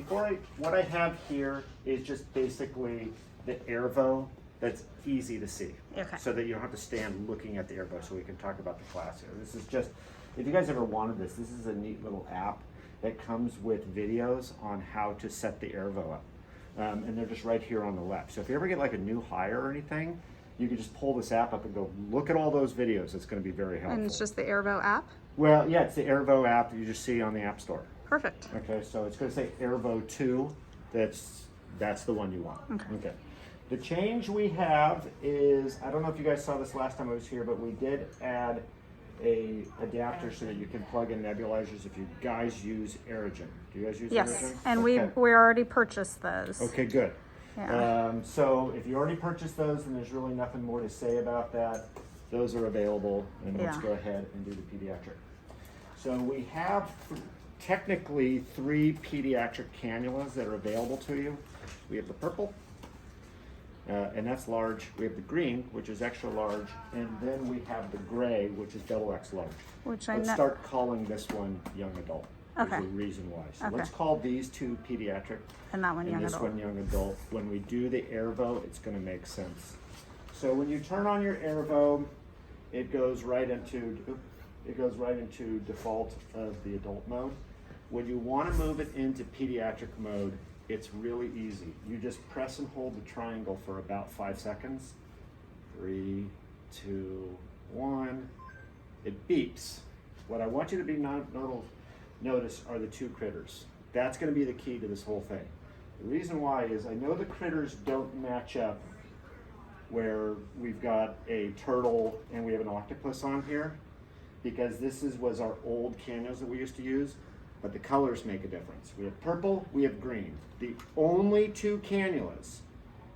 what I have here is just basically the Airvo that's easy to see. Okay. So that you don't have to stand looking at the Airvo, so we can talk about the class here. This is just, if you guys ever wanted this is a neat little app that comes with videos on how to set the Airvo up. And they're just right here on the left. So if you ever get like a new hire or anything, you can just pull this app up and go look at all those videos. It's going to be very helpful. And it's just the Airvo app? Well, yeah, it's the Airvo app that you just see on the App Store. Perfect. Okay, so it's going to say Airvo 2. That's the one you want. Okay. The change we have is, I don't know if you guys saw this last time I was here, but we did add a adapter so that you can plug in nebulizers if you guys use Aerogen. Do you guys use Yes, Aerogen? and Okay. we already purchased those. Okay, good. Yeah. So if you already purchased those, then there's really nothing more to say about that. Those are available, and let's Yeah. go ahead and do the pediatric. So we have technically 3 pediatric cannulas that are available to you. We have the purple, and that's large. We have the green, which is extra large, and then we have the gray, which is double X large. Which I Let's know. start calling this one young adult. Okay. There's a reason why. So Okay. let's call these 2 pediatric. And that one And young this adult. one young adult. When we do the Airvo, it's going to make sense. So when you turn on your Airvo, it goes right into default of the adult mode. When you want to move it into pediatric mode, it's really easy. You just press and hold the triangle for about 5 seconds. 3, 2, 1. It beeps. What I want you to notice are the 2 critters. That's going to be the key to this whole thing. The reason why is I know the critters don't match up where we've got a turtle and we have an octopus on here, because was our old cannulas that we used to use, but the colors make a difference. We have purple, we have green. The only 2 cannulas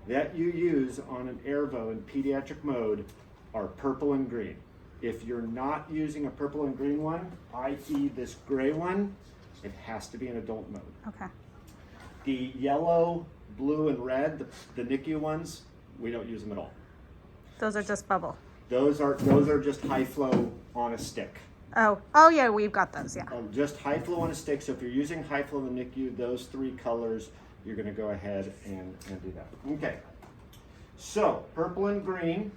that you use on an Airvo in pediatric mode are purple and green. If you're not using a purple and green one, i.e. this gray one, it has to be in adult mode. Okay. The yellow, blue, and red, the NICU ones, we don't use them at all. Those are just bubble. Those are just high flow on a stick. Oh yeah, we've got those, yeah. Just high flow on a stick. So if you're using high flow in the NICU, those 3 colors, you're going to go ahead and do that. Okay. So purple and green,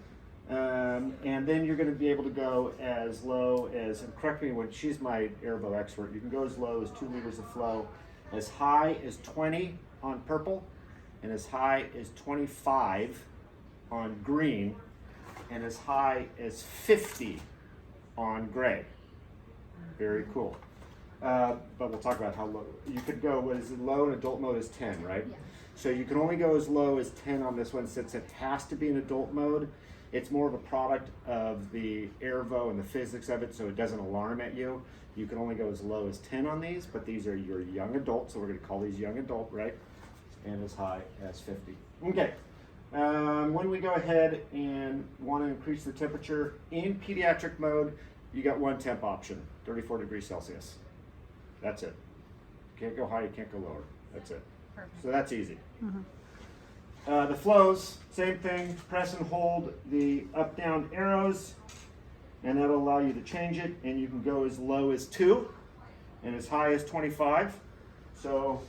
and then you're going to be able to go as low as, and correct me when she's my Airvo expert, you can go as low as 2 liters of flow, as high as 20 on purple, and as high as 25 on green, and as high as 50 on gray. Very cool. But we'll talk about how low. You could go, what is it, low in adult mode is 10, right? Yeah. So you can only go as low as 10 on this one since it has to be in adult mode. It's more of a product of the Airvo and the physics of it, so it doesn't alarm at you. You can only go as low as 10 on these, but these are your young adult, so we're going to call these young adult, right? And as high as 50. Okay. When we go ahead and want to increase the temperature in pediatric mode, you got one temp option, 34 degrees Celsius. That's it. You can't go high, you can't go lower. That's it. Perfect. So that's easy. The flows, same thing. Press and hold the up-down arrows, and that'll allow you to change it. And you can go as low as 2 and as high as 25. So,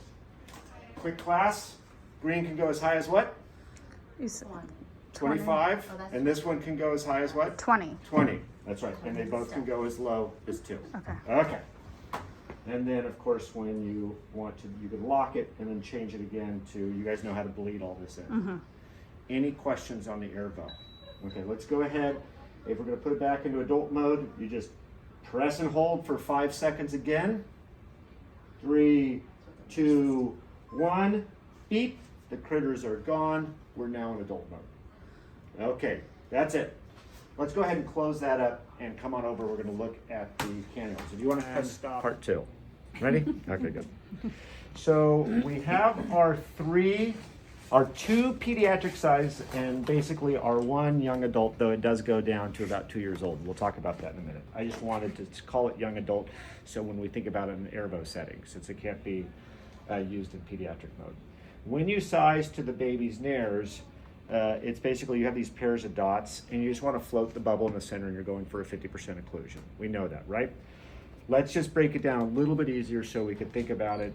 quick class. Green can go as high as what? 25. And this one can go as high as what? 20. 20. That's right. And they both can go as low as 2. Okay. Okay. And then, of course, when you want to, you can lock it and then change it again to, you guys know how to bleed all this in. Any questions on the Airvo? Okay, let's go ahead. If we're going to put it back into adult mode, you just press and hold for 5 seconds again. 3, 2, 1. Beep. The critters are gone. We're now in adult mode. Okay, that's it. Let's go ahead and close that up and come on over. We're going to look at the cannulas. If you want to press stop. Part 2. Ready? Okay, good. So we have our 2 pediatric size and basically our 1 young adult, though it does go down to about 2 years old. We'll talk about that in a minute. I just wanted to call it young adult so when we think about it in Airvo setting, since it can't be used in pediatric mode. When you size to the baby's nares, it's basically you have these pairs of dots and you just want to float the bubble in the center and you're going for a 50% occlusion. We know that, right? Let's just break it down a little bit easier so we can think about it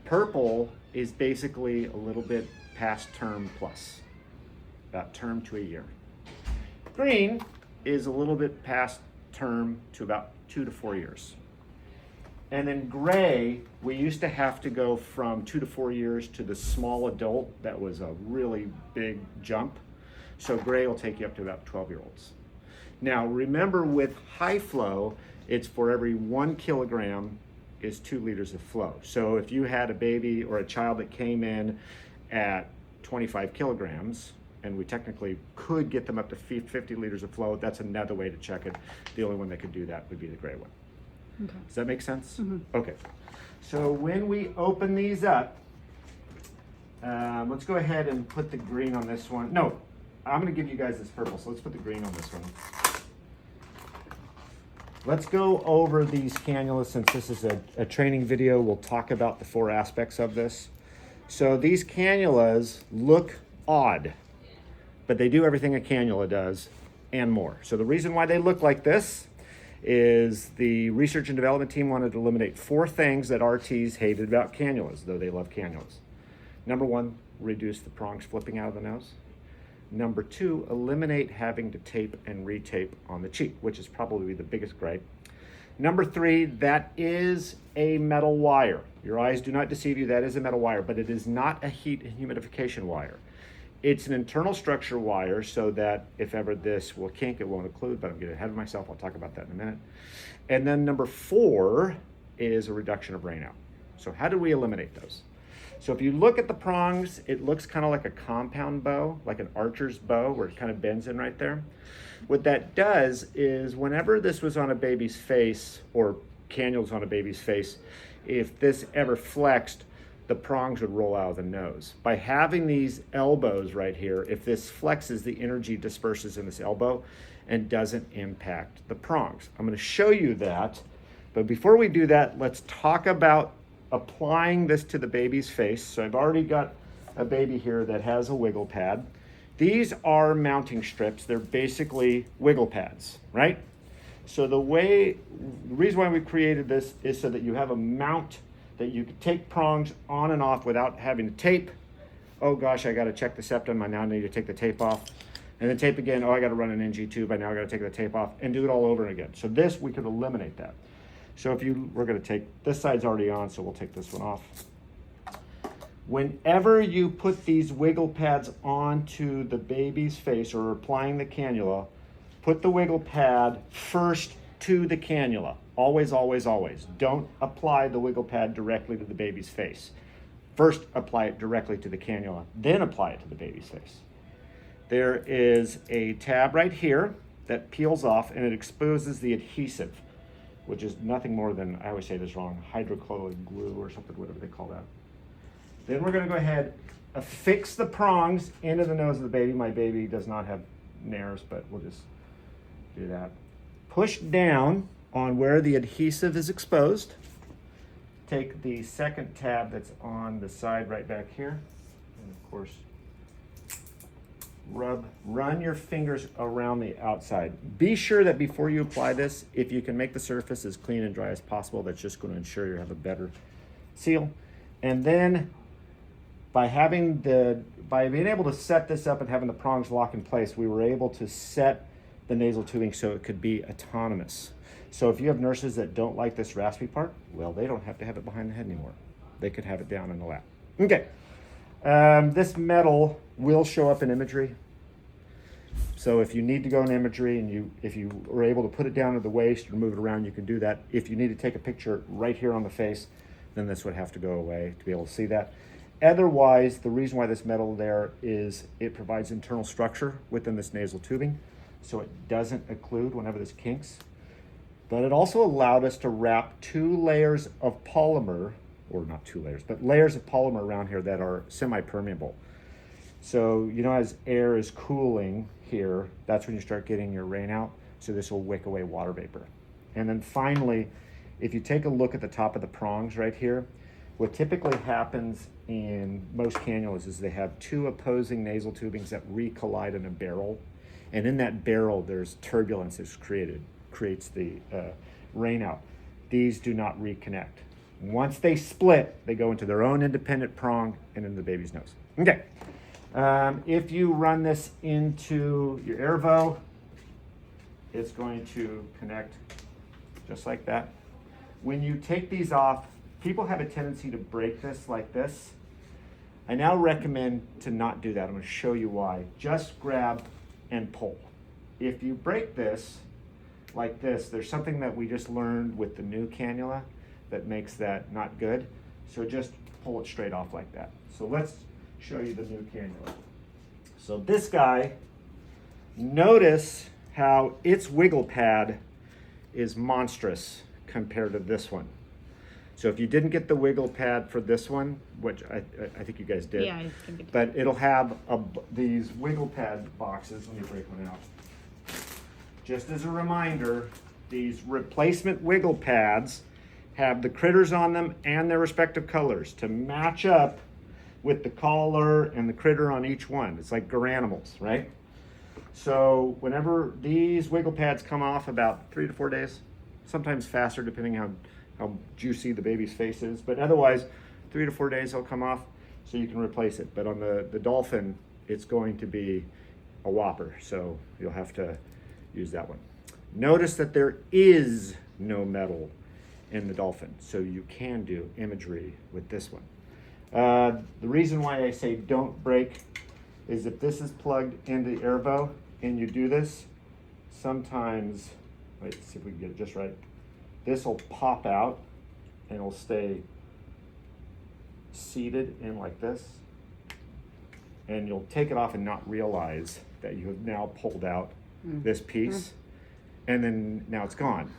Purple is basically a little bit past term plus, about term to a year. Green is a little bit past term to about 2 to 4 years. And then gray, we used to have to go from 2 to 4 years to the small adult. That was a really big jump. So gray will take you up to about 12-year-olds. Now remember, with high flow, it's for every 1 kilogram is 2 liters of flow. So if you had a baby or a child that came in at 25 kilograms, and we technically could get them up to 50 liters of flow, that's another way to check it. The only one that could do that would be the gray one. Okay. Does that make sense? Mm-hmm. Okay. So when we open these up, let's go ahead and put the green on this one. No, I'm going to give you guys this purple, so let's put the green on this one. Let's go over these cannulas. Since this is a training video, we'll talk about the 4 aspects of this. So these cannulas look odd, but they do everything a cannula does and more. So the reason why they look like this is the research and development team wanted to eliminate 4 things that RTs hated about cannulas, though they love cannulas. Number 1, reduce the prongs flipping out of the nose. Number 2, eliminate having to tape and retape on the cheek, which is probably the biggest gripe. Number 3, that is a metal wire. Your eyes do not deceive you, that is a metal wire, but it is not a heat and humidification wire. It's an internal structure wire, so that if ever this will kink, it won't occlude, but I'm getting ahead of myself. I'll talk about that in a minute. And then number 4 is a reduction of rainout. So how do we eliminate those? So if you look at the prongs, it looks kind of like a compound bow, like an archer's bow, where it kind of bends in right there. What that does is whenever this was on a baby's face, or cannulas on a baby's face, if this ever flexed, the prongs would roll out of the nose. By having these elbows right here, if this flexes, the energy disperses in this elbow and doesn't impact the prongs. I'm going to show you that, but before we do that, let's talk about applying this to the baby's face. So I've already got a baby here that has a wiggle pad. These are mounting strips. They're basically wiggle pads, right? So the reason why we created this is so that you have a mount that you can take prongs on and off without having to tape. Oh gosh, I got to check the septum. I now need to take the tape off. And then tape again. Oh, I got to run an NG tube. I now got to take the tape off and do it all over again. So this, we could eliminate that. So we're going to take, this side's already on, so we'll take this one off. Whenever you put these wiggle pads onto the baby's face or applying the cannula, put the wiggle pad first to the cannula. Always, always, always. Don't apply the wiggle pad directly to the baby's face. First, apply it directly to the cannula, then apply it to the baby's face. There is a tab right here that peels off and it exposes the adhesive, which is nothing more than, I always say this wrong, hydrocolloid glue or something, whatever they call that. Then we're going to go ahead, affix the prongs into the nose of the baby. My baby does not have nares, but we'll just do that. Push down on where the adhesive is exposed. Take the second tab that's on the side right back here, and of course, run your fingers around the outside. Be sure that before you apply this, if you can make the surface as clean and dry as possible, that's just going to ensure you have a better seal. And then by being able to set this up and having the prongs lock in place, we were able to set the nasal tubing so it could be autonomous. So if you have nurses that don't like this raspy part, well, they don't have to have it behind the head anymore. They could have it down in the lap. Okay. This metal will show up in imagery. So if you need to go in imagery and if you are able to put it down to the waist or move it around, you can do that. If you need to take a picture right here on the face, then this would have to go away to be able to see that. Otherwise, the reason why this metal there is it provides internal structure within this nasal tubing, so it doesn't occlude whenever this kinks. But it also allowed us to wrap 2 layers of polymer, or not 2 layers, but layers of polymer around here that are semi-permeable. So, as air is cooling here, that's when you start getting your rain out. So this will wick away water vapor. And then finally, if you take a look at the top of the prongs right here, what typically happens in most cannulas is they have 2 opposing nasal tubings that recollide in a barrel. And in that barrel, there's turbulence that's creates the rain out. These do not reconnect. Once they split, they go into their own independent prong and into the baby's nose. Okay. If you run this into your Airvo, it's going to connect just like that. When you take these off, people have a tendency to break this like this. I now recommend to not do that. I'm going to show you why. Just grab and pull. If you break this like this, there's something that we just learned with the new cannula that makes that not good. So just pull it straight off like that. So let's show you the new cannula. So this guy, notice how its wiggle pad is monstrous compared to this one. So if you didn't get the wiggle pad for this one, which I think you guys did, Yeah, I think it- but it'll have these wiggle pad boxes. Let me break one out. Just as a reminder, these replacement wiggle pads have the critters on them and their respective colors to match up with the collar and the critter on each one. It's like garanimals, right? So whenever these wiggle pads come off, about 3 to 4 days, sometimes faster depending how juicy the baby's face is, but otherwise 3 to 4 days they'll come off, so you can replace it. But on the dolphin, it's going to be a whopper, so you'll have to use that one. Notice that there is no metal in the dolphin, so you can do imagery with this one. The reason why I say don't break is if this is plugged into the Airvo and you do this, sometimes, let's see if we can get it just right, this will pop out and it'll stay seated in like this, and you'll take it off and not realize that you have now pulled out this piece, and then now it's gone.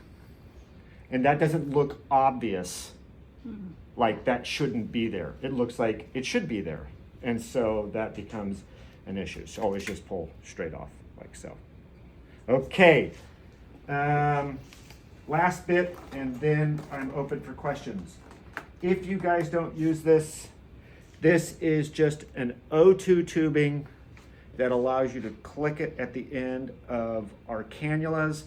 And that doesn't look obvious, like that shouldn't be there. It looks like it should be there. And so that becomes an issue. So always just pull straight off like so. Okay, last bit, and then I'm open for questions. If you guys don't use this, this is just an O2 tubing that allows you to click it at the end of our cannulas.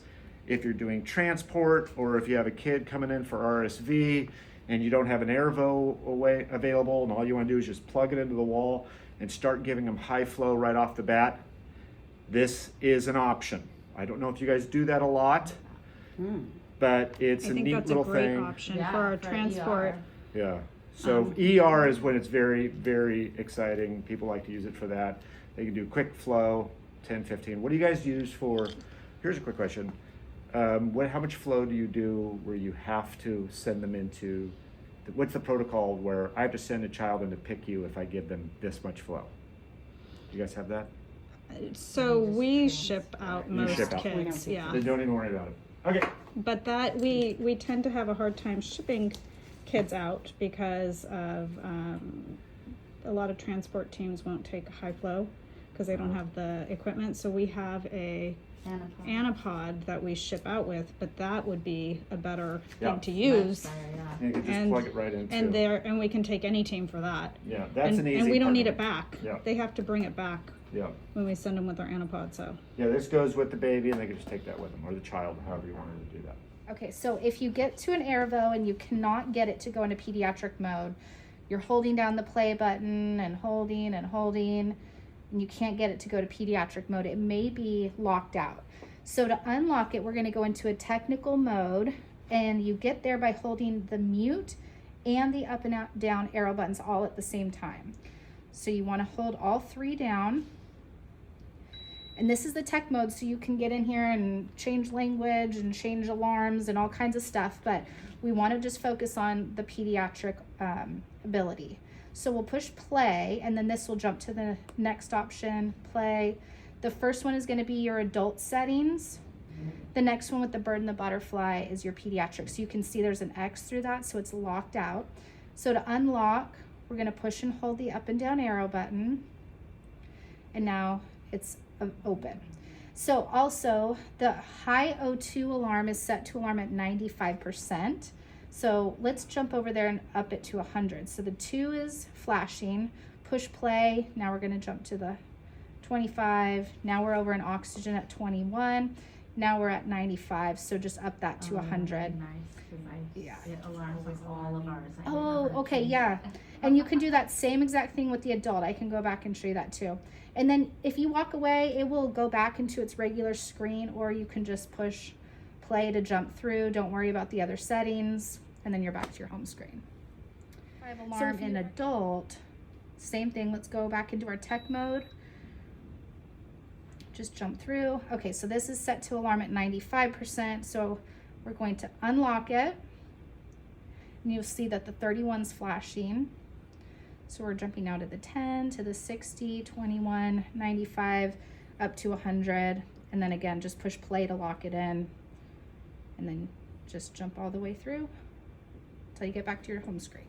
If you're doing transport, or if you have a kid coming in for RSV and you don't have an Airvo available and all you want to do is just plug it into the wall and start giving them high flow right off the bat, this is an option. I don't know if you guys do that a lot, but it's a neat little thing. I think that's a great option for our transport. Yeah. So ER is when it's very, very exciting. People like to use it for that. They can do quick flow, 10, 15. What do you guys use for, here's a quick question. How much flow do you do where you have to send them into, what's the protocol where I have to send a child in to pick you if I give them this much flow? You guys have that? So we ship out most ship out. kids, yeah. Then don't even worry about it. Okay. But that we tend to have a hard time shipping kids out because of a lot of transport teams won't take high flow because they don't have the equipment. So we have a anapod that we ship out with, but that would be a better thing to use. And you can just plug it right into. And we can take any team for that. Yeah, that's an easy. And we don't part need of it back. Yeah. They have to bring it back. Yeah. When we send them with our anapod, so. Yeah, this goes with the baby, and they can just take that with them, or the child, however you wanted to do that. Okay, so if you get to an Airvo and you cannot get it to go into pediatric mode, you're holding down the play button and holding, and you can't get it to go to pediatric mode. It may be locked out. So to unlock it, we're going to go into a technical mode, and you get there by holding the mute and the up and down arrow buttons all at the same time. So you want to hold all three down. And this is the tech mode, so you can get in here and change language and change alarms and all kinds of stuff, but we want to just focus on the pediatric ability. So we'll push play, and then this will jump to the next option, play. The first one is going to be your adult settings. The next one with the bird and the butterfly is your pediatric. So you can see there's an X through that, so it's locked out. So to unlock, we're going to push and hold the up and down arrow button, and now it's open. So also the high O2 alarm is set to alarm at 95%. So let's jump over there and up it to 100. So the 2 is flashing, push play. Now we're going to jump to the 25. Now we're over in oxygen at 21. Now we're at 95, so just up that to 100. Nice, because Yeah. it alarms on all of ours. I Oh, know how to okay, change yeah. it. And you can do that same exact thing with the adult. I can go back and show you that too. And then if you walk away, it will go back into its regular screen, or you can just push play to jump through. Don't worry about the other settings, and then you're back to your home screen. 5 alarm in adult, same thing. Let's go back into our tech mode. Just jump through. Okay, so this is set to alarm at 95%, so we're going to unlock it. And you'll see that the 31's flashing. So we're jumping now to the 10, to the 60, 21, 95, up to 100. And then again, just push play to lock it in. And then just jump all the way through until you get back to your home screen.